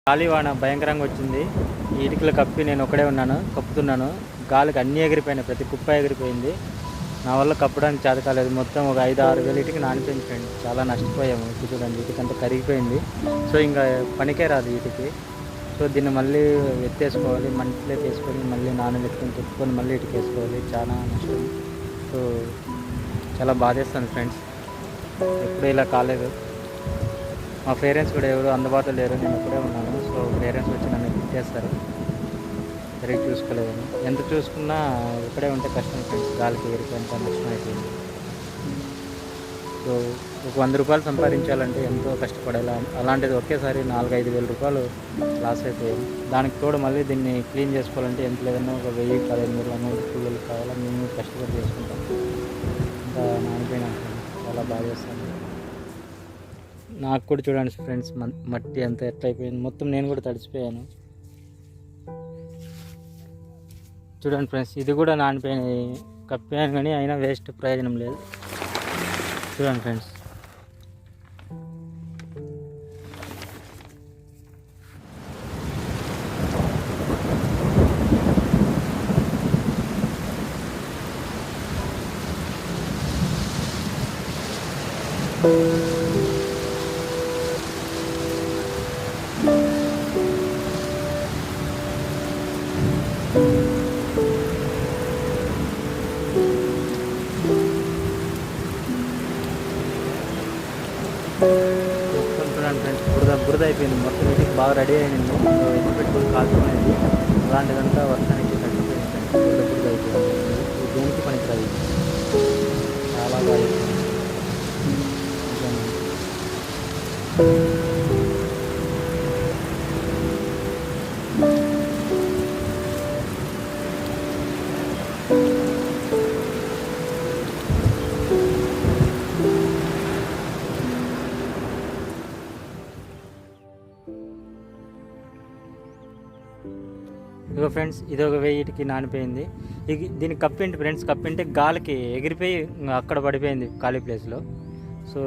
గాలివాన భయంకరంగా వచ్చింది. ఈ ఇటుకలు కప్పి నేను ఒకడే ఉన్నాను, కప్పుతున్నాను. గాలికి అన్నీ ఎగిరిపోయినాయి, ప్రతి కుప్ప ఎగిరిపోయింది. నా వల్ల కప్పడానికి చేత కాలేదు. మొత్తం ఒక 5-6 వేలు ఇటుక నానిపోయింది ఫ్రెండ్స్. చాలా నష్టపోయాము. ఇప్పుడు చూడండి, ఇటుకంతా కరిగిపోయింది. సో ఇంకా పనికే రాదు ఇటుకి. సో దీన్ని మళ్ళీ ఎత్తేసుకోవాలి, మంటలోకి వేసుకొని మళ్ళీ నానబెట్టుకొని తిప్పుకొని మళ్ళీ ఇటుక వేసుకోవాలి. చాలా నష్టం. సో చాలా బాధేస్తుంది ఫ్రెండ్స్. ఎప్పుడు ఇలా కాలేదు. మా పేరెంట్స్ కూడా ఎవరు అందుబాటులో లేరు, నేను ఇక్కడే ఉన్నాను. సో పేరెంట్స్ వచ్చి నన్ను తిట్టేస్తారు, సరిగ్గా చూసుకోలేదని. ఎంత చూసుకున్నా ఇక్కడే ఉంటే కష్టం ఫ్రెండ్స్. గాలికి ఎగిరిపోయేంత నష్టం అయిపోయింది. సో ఒక 100 రూపాయలు సంపాదించాలంటే ఎంతో కష్టపడాలి. అలాంటిది ఒకేసారి 4-5 వేల రూపాయలు లాస్ అయిపోయాయి. దానికి తోడు మళ్ళీ దీన్ని క్లీన్ చేసుకోవాలంటే ఎంత లేదన్నా ఒక 1000-1500 అమౌంట్ కూలీలు కావాలా. మేము కష్టపడి చేసుకుంటాం. ఇంకా నానిపోయినా చాలా బాగా చేస్తాను. నాకు కూడా చూడండి ఫ్రెండ్స్, మట్టి అంతా ఎట్లయిపోయింది. మొత్తం నేను కూడా తడిసిపోయాను. చూడండి ఫ్రెండ్స్, ఇది కూడా నానిపోయినాయి. కప్పాను కానీ అయినా వేస్ట్, ప్రయోజనం లేదు. చూడండి ఫ్రెండ్స్, చూడండి ఫ్రెండ్స్, బురద అయిపోయింది మొత్తం. ఇంటికి బాగా రెడీ అయింది, ఎన్ని పెట్టుకుని కాల్చుకునేది. అలాంటిదంతా వర్షానికి తగ్గిపోయింది ఫ్రెండ్స్. బురద అయిపోయింది. దేనికి పనికిరాదు. చాలా బాగా అయిపోయింది. ఇదిగో ఫ్రెండ్స్, ఇది ఒక 1000 నానిపోయింది. దీనికి కప్పింటి ఫ్రెండ్స్, కప్పింటే గాలికి ఎగిరిపోయి అక్కడ పడిపోయింది ఖాళీ ప్లేస్లో. సో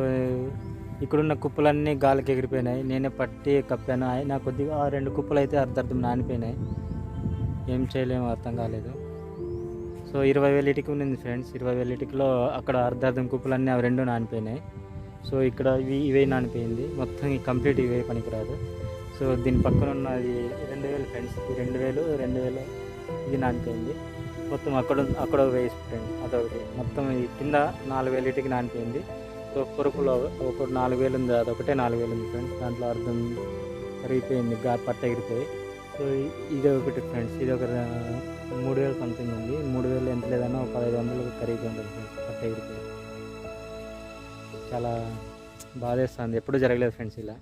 ఇక్కడున్న కుప్పలన్నీ గాలికి ఎగిరిపోయినాయి. నేనే పట్టి కప్పాను. అయినా కొద్దిగా 2 కుప్పలు అయితే అర్ధం నానిపోయినాయి. ఏం చేయలేము, అర్థం కాలేదు. సో 20,000 ఇటుక ఉంది ఫ్రెండ్స్. 20,000 ఇటుకలో అక్కడ అర్ధం కుప్పలన్నీ అవి 2 నానిపోయినాయి. సో ఇక్కడ ఇవే నానిపోయింది. మొత్తం కంప్లీట్ ఇవే పనికిరాదు. సో దీని పక్కన ఉన్నది 2,000 ఫ్రెండ్స్. ఈ 2,000 ఇది నానిపోయింది. మొత్తం అక్కడ వేసి ఫ్రెండ్స్ అదొకటి. మొత్తం ఈ కింద 4,000 ఇటుకి నానిపోయింది. సో పొరుపులో ఒక 4,000 ఉంది, అదొకటే 4,000 ఉంది ఫ్రెండ్స్. దాంట్లో అర్థం కరిగిపోయింది, పట్ట ఎగిరిపోయి. సో ఇది ఒకటి ఫ్రెండ్స్, ఇది ఒక 3,000 సంథింగ్ ఉంది. 3,000 ఎంత లేదన్నా ఒక 500 కరిగిపోయింది ఫ్రెండ్స్, పట్ట ఎగిరిపోయి. చాలా బాధేస్తుంది, ఎప్పుడు జరగలేదు ఫ్రెండ్స్ ఇలా.